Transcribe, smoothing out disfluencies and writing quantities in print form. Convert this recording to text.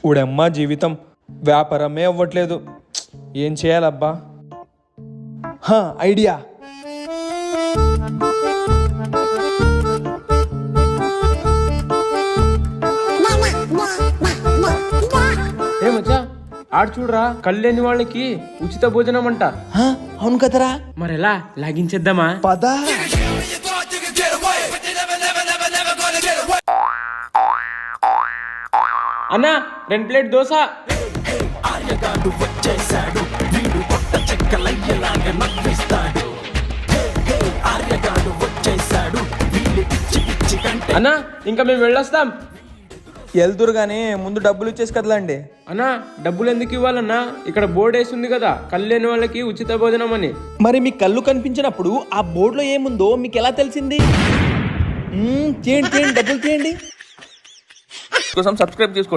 ఉడమ్మ జీవితం వ్యాపారమే అవ్వట్లేదు. ఏం చేయాలబ్బా? ఐడియా. ఏమచ్చా ఆడు చూడరా, కళ్ళేని వాళ్ళకి ఉచిత భోజనం అంట. అవును కదరా, మరెలా లాగించేద్దామా? పదా. అన్నా 2 ప్లేట్ దోశ. అన్నా ఇంకా మేము వెళ్ళొస్తాం. వెళ్తురు గానీ ముందు డబ్బులు ఇచ్చేసి కదలండి. అన్నా డబ్బులు ఎందుకు ఇవ్వాలన్నా? ఇక్కడ బోర్డు వేసి ఉంది కదా, కళ్ళేని వాళ్ళకి ఉచిత భోజనం అని. మరి మీ కళ్ళు కనిపించినప్పుడు ఆ బోర్డులో ఏముందో మీకు ఎలా తెలిసింది? చేయండి డబ్బులు తీయండి. కోసం సబ్స్క్రైబ్ చేసుకోండి.